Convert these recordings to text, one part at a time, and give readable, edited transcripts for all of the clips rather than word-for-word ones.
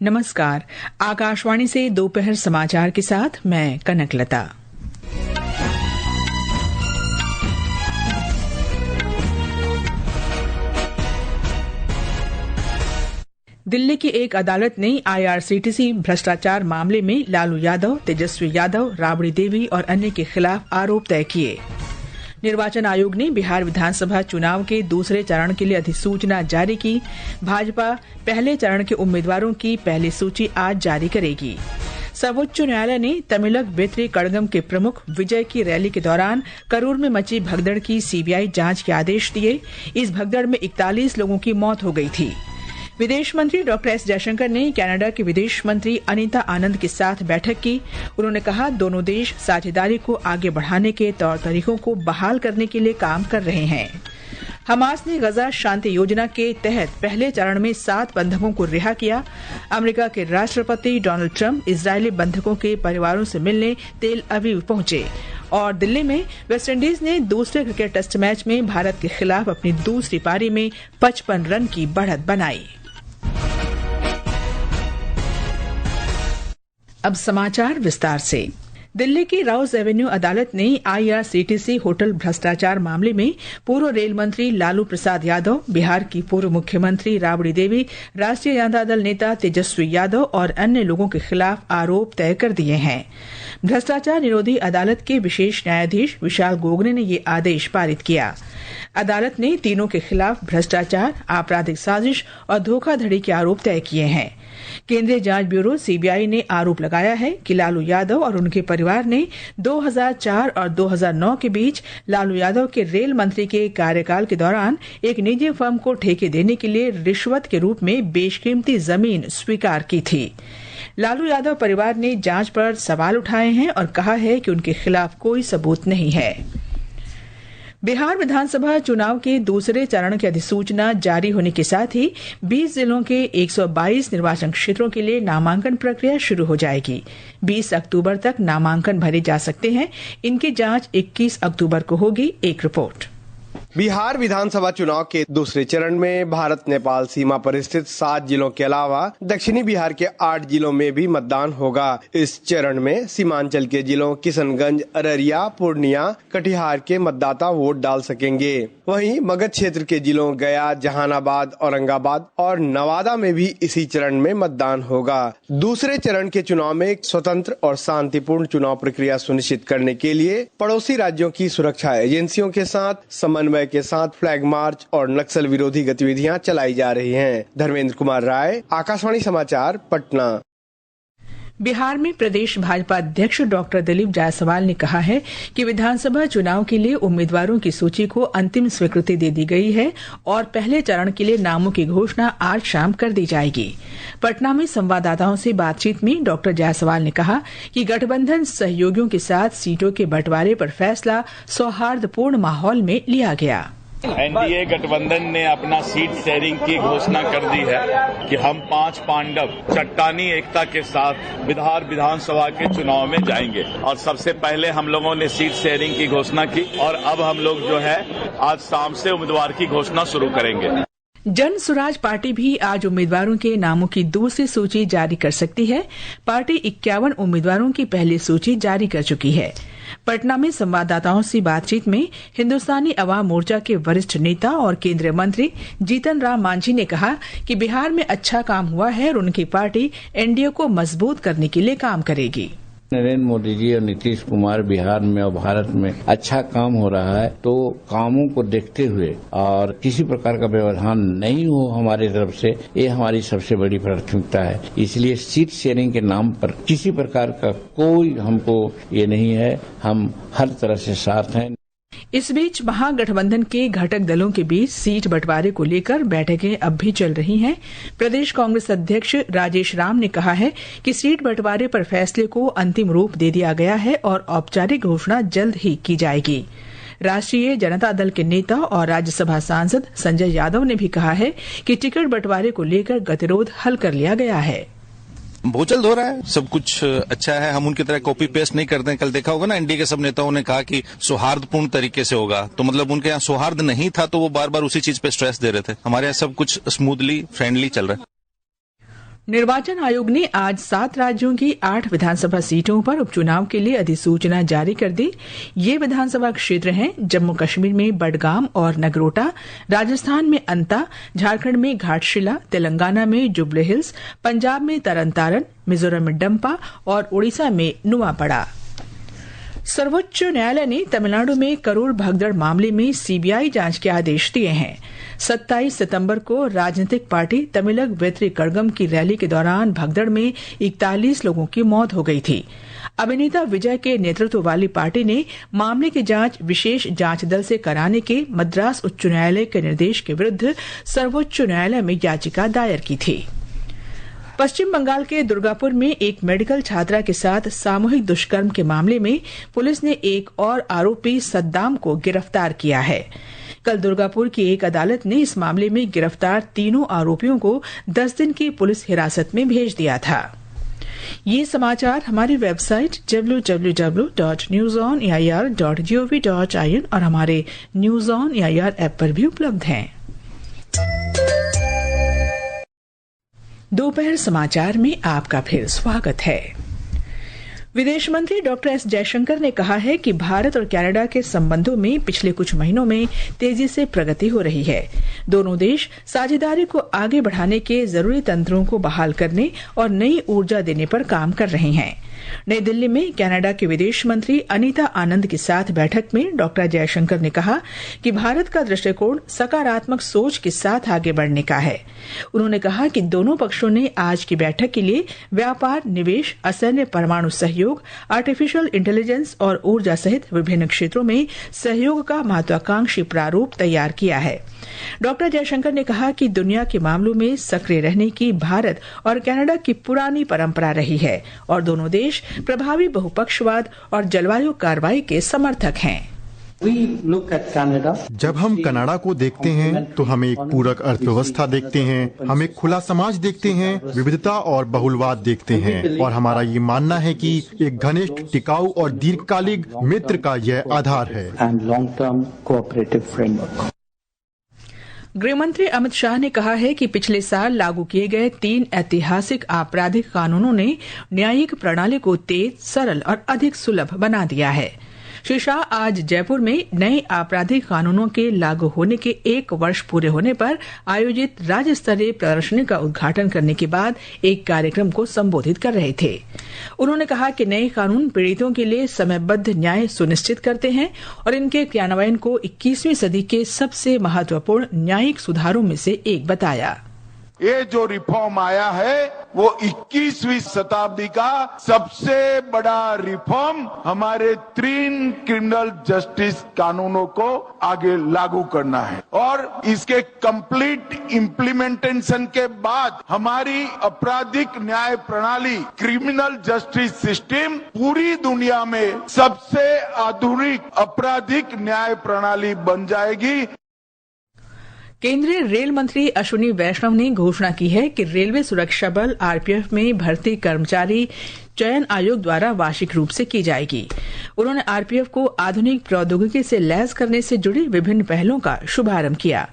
नमस्कार। आकाशवाणी से दोपहर समाचार के साथ मैं कनकलता। दिल्ली की एक अदालत ने IRCTC भ्रष्टाचार मामले में लालू यादव, तेजस्वी यादव, राबड़ी देवी और अन्य के खिलाफ आरोप तय किए। निर्वाचन आयोग ने बिहार विधानसभा चुनाव के दूसरे चरण के लिए अधिसूचना जारी की। भाजपा पहले चरण के उम्मीदवारों की पहली सूची आज जारी करेगी। सर्वोच्च न्यायालय ने तमिलक बेत्री कड़गम के प्रमुख विजय की रैली के दौरान करूर में मची भगदड़ की CBI जांच के आदेश दिए। इस भगदड़ में 41 लोगों की मौत हो गई थी। विदेश मंत्री डॉक्टर S जयशंकर ने कनाडा के विदेश मंत्री अनीता आनंद के साथ बैठक की। उन्होंने कहा, दोनों देश साझेदारी को आगे बढ़ाने के तौर तरीकों को बहाल करने के लिए काम कर रहे हैं। हमास ने गजा शांति योजना के तहत पहले चरण में 7 बंधकों को रिहा किया। अमेरिका के राष्ट्रपति डोनाल्ड ट्रंप इजरायली बंधकों के परिवारों से मिलने तेल अवीव पहुंचे। और दिल्ली में वेस्टइंडीज ने दूसरे क्रिकेट टेस्ट मैच में भारत के खिलाफ अपनी दूसरी पारी में 55 रन की बढ़त बनाई। अब समाचार विस्तार से। दिल्ली की राउज एवेन्यू अदालत ने IRCTC होटल भ्रष्टाचार मामले में पूर्व रेल मंत्री लालू प्रसाद यादव, बिहार की पूर्व मुख्यमंत्री राबड़ी देवी, राष्ट्रीय जनता दल नेता तेजस्वी यादव और अन्य लोगों के खिलाफ आरोप तय कर दिए हैं। भ्रष्टाचार निरोधी अदालत के विशेष न्यायाधीश विशाल गोगने ने ये आदेश पारित किया। अदालत ने तीनों के खिलाफ भ्रष्टाचार, आपराधिक साजिश और धोखाधड़ी के आरोप तय किए हैं। केंद्रीय जांच ब्यूरो CBI ने आरोप लगाया है कि लालू यादव और उनके परिवार ने 2004 और 2009 के बीच लालू यादव के रेल मंत्री के कार्यकाल के दौरान एक निजी फर्म को ठेके देने के लिए रिश्वत के रूप में बेशकीमती जमीन स्वीकार की थी। लालू यादव परिवार ने जांच पर सवाल उठाए हैं और कहा है कि उनके खिलाफ कोई सबूत नहीं है। बिहार विधानसभा चुनाव के दूसरे चरण की अधिसूचना जारी होने के साथ ही 20 जिलों के 122 निर्वाचन क्षेत्रों के लिए नामांकन प्रक्रिया शुरू हो जाएगी। 20 अक्टूबर तक नामांकन भरे जा सकते हैं। इनकी जांच 21 अक्टूबर को होगी। एक रिपोर्ट। बिहार विधानसभा चुनाव के दूसरे चरण में भारत नेपाल सीमा पर स्थित 7 जिलों के अलावा दक्षिणी बिहार के 8 जिलों में भी मतदान होगा। इस चरण में सीमांचल के जिलों किशनगंज, अररिया, पूर्णिया, कटिहार के मतदाता वोट डाल सकेंगे। वहीं मगध क्षेत्र के जिलों गया, जहानाबाद, औरंगाबाद और नवादा में भी इसी चरण में मतदान होगा। दूसरे चरण के चुनाव में स्वतंत्र और शांतिपूर्ण चुनाव प्रक्रिया सुनिश्चित करने के लिए पड़ोसी राज्यों की सुरक्षा एजेंसियों के साथ समन्वय के साथ फ्लैग मार्च और नक्सल विरोधी गतिविधियां चलाई जा रही हैं। धर्मेंद्र कुमार राय, आकाशवाणी समाचार, पटना। बिहार में प्रदेश भाजपा अध्यक्ष डॉक्टर दिलीप जायसवाल ने कहा है कि विधानसभा चुनाव के लिए उम्मीदवारों की सूची को अंतिम स्वीकृति दे दी गई है और पहले चरण के लिए नामों की घोषणा आज शाम कर दी जाएगी। पटना में संवाददाताओं से बातचीत में डॉक्टर जायसवाल ने कहा कि गठबंधन सहयोगियों के साथ सीटों के बंटवारे पर फैसला सौहार्दपूर्ण माहौल में लिया गया। NDA गठबंधन ने अपना सीट शेयरिंग की घोषणा कर दी है कि हम 5 पांडव चट्टानी एकता के साथ बिहार विधानसभा के चुनाव में जाएंगे और सबसे पहले हम लोगों ने सीट शेयरिंग की घोषणा की और अब हम लोग जो है आज शाम से उम्मीदवार की घोषणा शुरू करेंगे। जन स्वराज पार्टी भी आज उम्मीदवारों के नामों की दूसरी सूची जारी कर सकती है। पार्टी 51 उम्मीदवारों की पहली सूची जारी कर चुकी है। पटना में संवाददाताओं से बातचीत में हिंदुस्तानी अवाम मोर्चा के वरिष्ठ नेता और केंद्रीय मंत्री जीतन राम मांझी ने कहा कि बिहार में अच्छा काम हुआ है और उनकी पार्टी NDA को मजबूत करने के लिए काम करेगी। नरेंद्र मोदी जी और नीतीश कुमार बिहार में और भारत में अच्छा काम हो रहा है, तो कामों को देखते हुए और किसी प्रकार का व्यवधान नहीं हो हमारी तरफ से, ये हमारी सबसे बड़ी प्राथमिकता है। इसलिए सीट शेयरिंग के नाम पर किसी प्रकार का कोई हमको ये नहीं है, हम हर तरह से साथ हैं। इस बीच महागठबंधन के घटक दलों के बीच सीट बंटवारे को लेकर बैठकें अब भी चल रही हैं। प्रदेश कांग्रेस अध्यक्ष राजेश राम ने कहा है कि सीट बंटवारे पर फैसले को अंतिम रूप दे दिया गया है और औपचारिक घोषणा जल्द ही की जाएगी। राष्ट्रीय जनता दल के नेता और राज्यसभा सांसद संजय यादव ने भी कहा है कि टिकट बंटवारे को लेकर गतिरोध हल कर लिया गया है। बहुत जल्द हो रहा है, सब कुछ अच्छा है। हम उनकी तरह कॉपी पेस्ट नहीं करते हैं। कल देखा होगा ना, NDA के सब नेताओं ने कहा कि सौहार्दपूर्ण तरीके से होगा, तो मतलब उनके यहाँ सौहार्द नहीं था तो वो बार बार उसी चीज पे स्ट्रेस दे रहे थे। हमारे यहाँ सब कुछ स्मूथली फ्रेंडली चल रहा है। निर्वाचन आयोग ने आज 7 राज्यों की 8 विधानसभा सीटों पर उपचुनाव के लिए अधिसूचना जारी कर दी। ये विधानसभा क्षेत्र हैं जम्मू कश्मीर में बडगाम और नगरोटा, राजस्थान में अंता, झारखंड में घाटशिला, तेलंगाना में जुबली हिल्स, पंजाब में तरन तारन, मिजोरम में डम्पा और ओडिशा में नुआपड़ा। सर्वोच्च न्यायालय ने तमिलनाडु में करूर भगदड़ मामले में सीबीआई जांच के आदेश दिए हैं। 27 सितंबर को राजनीतिक पार्टी तमिलग वेत्री कड़गम की रैली के दौरान भगदड़ में 41 लोगों की मौत हो गई थी। अभिनेता विजय के नेतृत्व वाली पार्टी ने मामले की जांच विशेष जांच दल से कराने के मद्रास उच्च न्यायालय के निर्देश के विरुद्ध सर्वोच्च न्यायालय में याचिका दायर की थी। पश्चिम बंगाल के दुर्गापुर में एक मेडिकल छात्रा के साथ सामूहिक दुष्कर्म के मामले में पुलिस ने एक और आरोपी सद्दाम को गिरफ्तार किया है। कल दुर्गापुर की एक अदालत ने इस मामले में गिरफ्तार तीनों आरोपियों को 10 दिन की पुलिस हिरासत में भेज दिया था। ये समाचार हमारी वेबसाइट www.newsonair.gov.in और हमारे न्यूज ऑन एआईआर ऐप पर भी उपलब्ध हैं। दोपहर समाचार में आपका फिर स्वागत है। विदेश मंत्री डॉक्टर एस जयशंकर ने कहा है कि भारत और कनाडा के संबंधों में पिछले कुछ महीनों में तेजी से प्रगति हो रही है। दोनों देश साझेदारी को आगे बढ़ाने के जरूरी तंत्रों को बहाल करने और नई ऊर्जा देने पर काम कर रहे हैं। नई दिल्ली में कनाडा के विदेश मंत्री अनीता आनंद के साथ बैठक में डॉक्टर जयशंकर ने कहा कि भारत का दृष्टिकोण सकारात्मक सोच के साथ आगे बढ़ने का है। उन्होंने कहा कि दोनों पक्षों ने आज की बैठक के लिए व्यापार, निवेश, असैन्य परमाणु सहयोग, आर्टिफिशियल इंटेलिजेंस और ऊर्जा सहित विभिन्न क्षेत्रों में सहयोग का महत्वाकांक्षी प्रारूप तैयार किया है। डॉक्टर जयशंकर ने कहा कि दुनिया के मामलों में सक्रिय रहने की भारत और कनाडा की पुरानी परंपरा रही है और दोनों देश प्रभावी बहुपक्षवाद और जलवायु कार्रवाई के समर्थक हैं। जब हम कनाडा को देखते हैं तो हम एक पूरक अर्थव्यवस्था देखते हैं, हम एक खुला समाज देखते हैं, विविधता और बहुलवाद देखते हैं और हमारा ये मानना है कि एक घनिष्ठ, टिकाऊ और दीर्घकालिक मित्र का यह आधार है। गृहमंत्री अमित शाह ने कहा है कि पिछले साल लागू किए गए 3 ऐतिहासिक आपराधिक कानूनों ने न्यायिक प्रणाली को तेज, सरल और अधिक सुलभ बना दिया है। श्री शाह आज जयपुर में नए आपराधिक कानूनों के लागू होने के 1 वर्ष पूरे होने पर आयोजित राज्य स्तरीय प्रदर्शनी का उद्घाटन करने के बाद एक कार्यक्रम को संबोधित कर रहे थे। उन्होंने कहा कि नए कानून पीड़ितों के लिए समयबद्ध न्याय सुनिश्चित करते हैं और इनके क्रियान्वयन को 21वीं सदी के सबसे महत्वपूर्ण न्यायिक सुधारों में से एक बताया। ये जो रिफॉर्म आया है वो 21वीं शताब्दी का सबसे बड़ा रिफॉर्म हमारे 3 क्रिमिनल जस्टिस कानूनों को आगे लागू करना है और इसके कंप्लीट इम्प्लीमेंटेशन के बाद हमारी आपराधिक न्याय प्रणाली, क्रिमिनल जस्टिस सिस्टम पूरी दुनिया में सबसे आधुनिक आपराधिक न्याय प्रणाली बन जाएगी। केंद्रीय रेल मंत्री अश्विनी वैष्णव ने घोषणा की है कि रेलवे सुरक्षा बल आरपीएफ में भर्ती कर्मचारी चयन आयोग द्वारा वार्षिक रूप से की जाएगी। उन्होंने आरपीएफ को आधुनिक प्रौद्योगिकी से लैस करने से जुड़ी विभिन्न पहलों का शुभारंभ किया।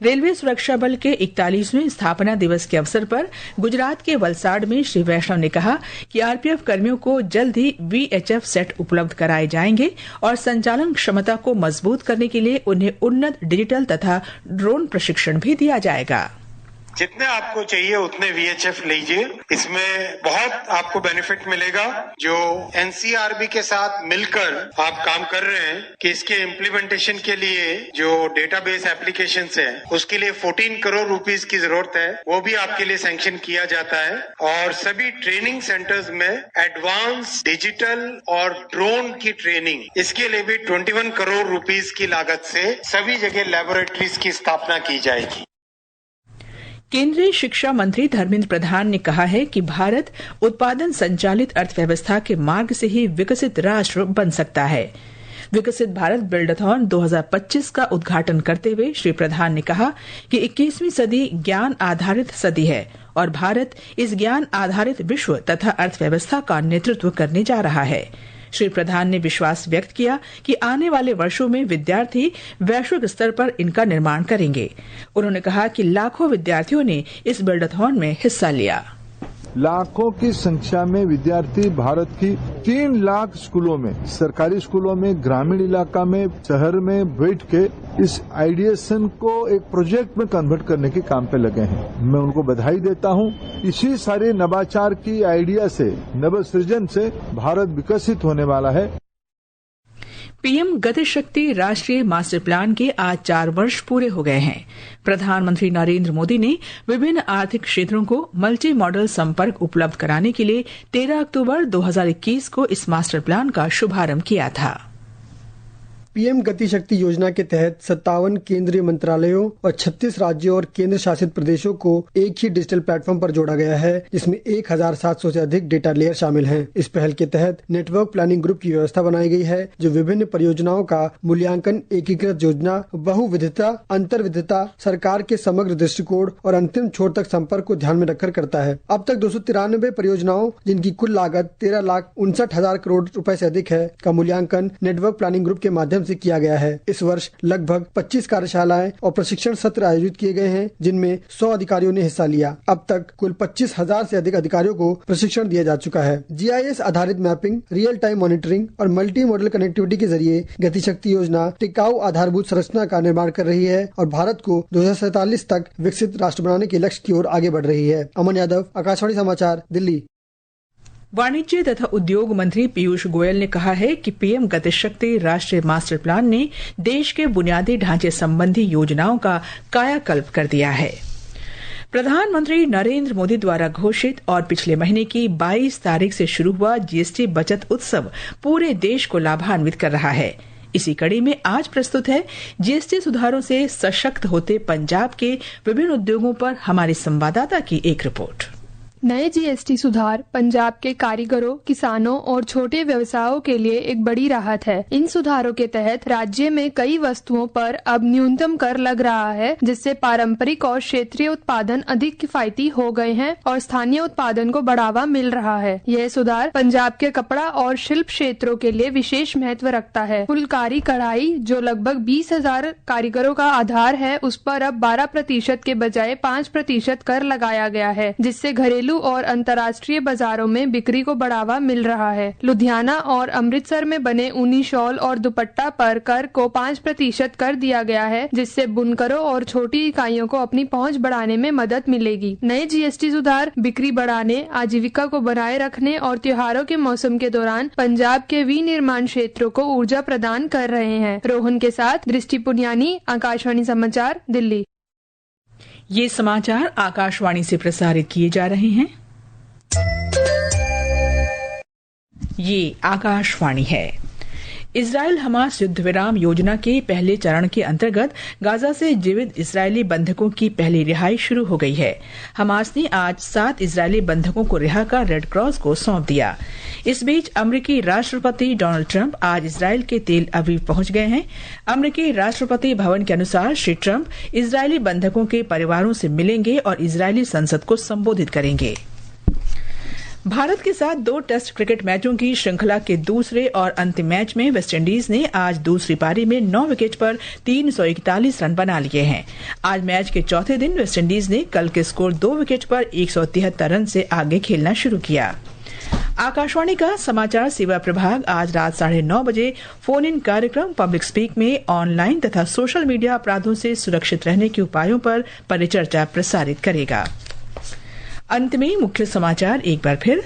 रेलवे सुरक्षा बल के 41वें स्थापना दिवस के अवसर पर गुजरात के वलसाड में श्री वैष्णव ने कहा कि आरपीएफ कर्मियों को जल्द ही वीएचएफ सेट उपलब्ध कराए जाएंगे और संचालन क्षमता को मजबूत करने के लिए उन्हें उन्नत डिजिटल तथा ड्रोन प्रशिक्षण भी दिया जाएगा। जितने आपको चाहिए उतने वीएचएफ लीजिए, इसमें बहुत आपको बेनिफिट मिलेगा। जो एनसीआरबी के साथ मिलकर आप काम कर रहे हैं कि इसके इम्प्लीमेंटेशन के लिए जो डेटाबेस एप्लीकेशंस है उसके लिए 14 करोड़ रुपीस की जरूरत है, वो भी आपके लिए सैंक्शन किया जाता है और सभी ट्रेनिंग सेंटर्स में एडवांस डिजिटल और ड्रोन की ट्रेनिंग, इसके लिए भी 21 करोड़ रुपीस की लागत से सभी जगह लैबोरेटरीज की स्थापना की जाएगी। केंद्रीय शिक्षा मंत्री धर्मेंद्र प्रधान ने कहा है कि भारत उत्पादन संचालित अर्थव्यवस्था के मार्ग से ही विकसित राष्ट्र बन सकता है। विकसित भारत बिल्डथॉन 2025 का उद्घाटन करते हुए श्री प्रधान ने कहा कि 21वीं सदी ज्ञान आधारित सदी है और भारत इस ज्ञान आधारित विश्व तथा अर्थव्यवस्था का नेतृत्व करने जा रहा है। श्री प्रधान ने विश्वास व्यक्त किया कि आने वाले वर्षों में विद्यार्थी वैश्विक स्तर पर इनका निर्माण करेंगे। उन्होंने कहा कि लाखों विद्यार्थियों ने इस बिल्डथॉन में हिस्सा लिया। लाखों की संख्या में विद्यार्थी भारत की 3 लाख स्कूलों में, सरकारी स्कूलों में, ग्रामीण इलाका में, शहर में बैठ के इस आइडिएशन को एक प्रोजेक्ट में कन्वर्ट करने के काम पे लगे हैं। मैं उनको बधाई देता हूं। इसी सारे नवाचार की आइडिया से, नव सृजन से भारत विकसित होने वाला है। पीएम गति शक्ति राष्ट्रीय मास्टर प्लान के आज 4 वर्ष पूरे हो गए हैं। प्रधानमंत्री नरेंद्र मोदी ने विभिन्न आर्थिक क्षेत्रों को मल्टी मॉडल संपर्क उपलब्ध कराने के लिए 13 अक्टूबर 2021 को इस मास्टर प्लान का शुभारंभ किया था। पीएम गति शक्ति योजना के तहत 57 केंद्रीय मंत्रालयों और 36 राज्यों और केंद्र शासित प्रदेशों को एक ही डिजिटल प्लेटफॉर्म पर जोड़ा गया है, जिसमें 1700 से अधिक डेटा लेयर शामिल हैं। इस पहल के तहत नेटवर्क प्लानिंग ग्रुप की व्यवस्था बनाई गई है, जो विभिन्न परियोजनाओं का मूल्यांकन, एकीकृत योजना, बहुविधता, अंतर्विधता, सरकार के समग्र दृष्टिकोण और अंतिम छोर तक संपर्क को ध्यान में रखकर करता है। अब तक 293 परियोजनाओं, जिनकी कुल लागत 13,59,000 करोड़ रुपए से अधिक है, का मूल्यांकन नेटवर्क प्लानिंग ग्रुप के माध्यम से किया गया है। इस वर्ष लगभग 25 कार्यशालाएं और प्रशिक्षण सत्र आयोजित किए गए हैं, जिनमें 100 अधिकारियों ने हिस्सा लिया। अब तक कुल 25,000 से अधिक अधिकारियों को प्रशिक्षण दिया जा चुका है। जीआईएस आधारित मैपिंग, रियल टाइम मॉनिटरिंग और मल्टी मॉडल कनेक्टिविटी के जरिए गति शक्ति योजना टिकाऊ आधारभूत संरचना का निर्माण कर रही है और भारत को 2047 तक विकसित राष्ट्र बनाने के लक्ष्य की ओर आगे बढ़ रही है। अमन यादव, आकाशवाणी समाचार, दिल्ली। वाणिज्य तथा उद्योग मंत्री पीयूष गोयल ने कहा है कि पीएम गति शक्ति राष्ट्रीय मास्टर प्लान ने देश के बुनियादी ढांचे संबंधी योजनाओं का कायाकल्प कर दिया है। प्रधानमंत्री नरेंद्र मोदी द्वारा घोषित और पिछले महीने की 22 तारीख से शुरू हुआ जीएसटी बचत उत्सव पूरे देश को लाभान्वित कर रहा है। इसी कड़ी में आज प्रस्तुत है जीएसटी सुधारों से सशक्त होते पंजाब के विभिन्न उद्योगों पर हमारे संवाददाता की एक रिपोर्ट। नए जीएसटी सुधार पंजाब के कारीगरों, किसानों और छोटे व्यवसायों के लिए एक बड़ी राहत है। इन सुधारों के तहत राज्य में कई वस्तुओं पर अब न्यूनतम कर लग रहा है, जिससे पारंपरिक और क्षेत्रीय उत्पादन अधिक किफायती हो गए हैं और स्थानीय उत्पादन को बढ़ावा मिल रहा है। यह सुधार पंजाब के कपड़ा और शिल्प क्षेत्रों के लिए विशेष महत्व रखता है। फुलकारी कढ़ाई, जो लगभग 20,000 कारीगरों का आधार है, उस पर अब 12% के बजाय 5% कर लगाया गया है, जिससे घरेलू और अंतर्राष्ट्रीय बाजारों में बिक्री को बढ़ावा मिल रहा है। लुधियाना और अमृतसर में बने ऊनी शॉल और दुपट्टा पर कर को 5% कर दिया गया है, जिससे बुनकरों और छोटी इकाइयों को अपनी पहुंच बढ़ाने में मदद मिलेगी। नए जीएसटी सुधार बिक्री बढ़ाने, आजीविका को बनाए रखने और त्योहारों के मौसम के दौरान पंजाब के विनिर्माण क्षेत्रों को ऊर्जा प्रदान कर रहे हैं। रोहन के साथ दृष्टि पुनियानी, आकाशवाणी समाचार, दिल्ली। ये समाचार आकाशवाणी से प्रसारित किए जा रहे हैं। ये आकाशवाणी है। इजरायल हमास युद्ध विराम योजना के पहले चरण के अंतर्गत गाजा से जीवित इजरायली बंधकों की पहली रिहाई शुरू हो गई है। हमास ने आज 7 इजरायली बंधकों को रिहा कर रेड क्रॉस को सौंप दिया। इस बीच अमेरिकी राष्ट्रपति डोनाल्ड ट्रंप आज इजरायल के तेल अवीव पहुंच गए हैं। अमेरिकी राष्ट्रपति भवन के अनुसार श्री ट्रंप इजरायली बंधकों के परिवारों से मिलेंगे और इजरायली संसद को संबोधित करेंगे। भारत के साथ 2 टेस्ट क्रिकेट मैचों की श्रृंखला के दूसरे और अंतिम मैच में वेस्टइंडीज ने आज दूसरी पारी में 9 विकेट पर 341 रन बना लिए हैं। आज मैच के चौथे दिन वेस्टइंडीज ने कल के स्कोर 2 विकेट पर 173 रन से आगे खेलना शुरू किया। आकाशवाणी का समाचार सेवा प्रभाग आज रात 9:30 बजे फोन इन कार्यक्रम पब्लिक स्पीक में ऑनलाइन तथा सोशल मीडिया अपराधों से सुरक्षित रहने के उपायों पर परिचर्चा प्रसारित करेगा। अंत में मुख्य समाचार एक बार फिर।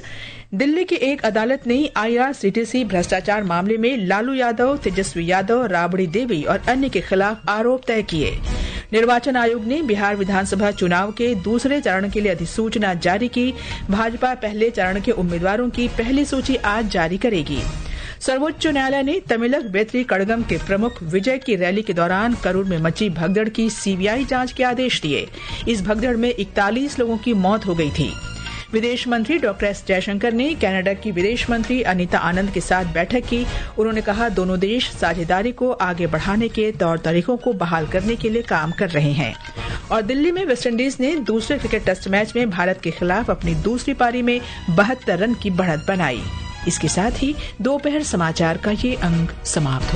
दिल्ली की एक अदालत ने आईआरसीटीसी भ्रष्टाचार मामले में लालू यादव, तेजस्वी यादव, राबड़ी देवी और अन्य के खिलाफ आरोप तय किए। निर्वाचन आयोग ने बिहार विधानसभा चुनाव के दूसरे चरण के लिए अधिसूचना जारी की। भाजपा पहले चरण के उम्मीदवारों की पहली सूची आज जारी करेगी। सर्वोच्च न्यायालय ने तमिलक वेत्री कड़गम के प्रमुख विजय की रैली के दौरान करूर में मची भगदड़ की सीबीआई जांच के आदेश दिए। इस भगदड़ में 41 लोगों की मौत हो गई थी। विदेश मंत्री डॉक्टर एस जयशंकर ने कनाडा की विदेश मंत्री अनीता आनंद के साथ बैठक की। उन्होंने कहा, दोनों देश साझेदारी को आगे बढ़ाने के तौर तरीकों को बहाल करने के लिए काम कर रहे हैं। और दिल्ली में वेस्टइंडीज ने दूसरे क्रिकेट टेस्ट मैच में भारत के खिलाफ अपनी दूसरी पारी में 72 रन की बढ़त बनाई। इसके साथ ही दोपहर समाचार का ये अंक समाप्त हुआ।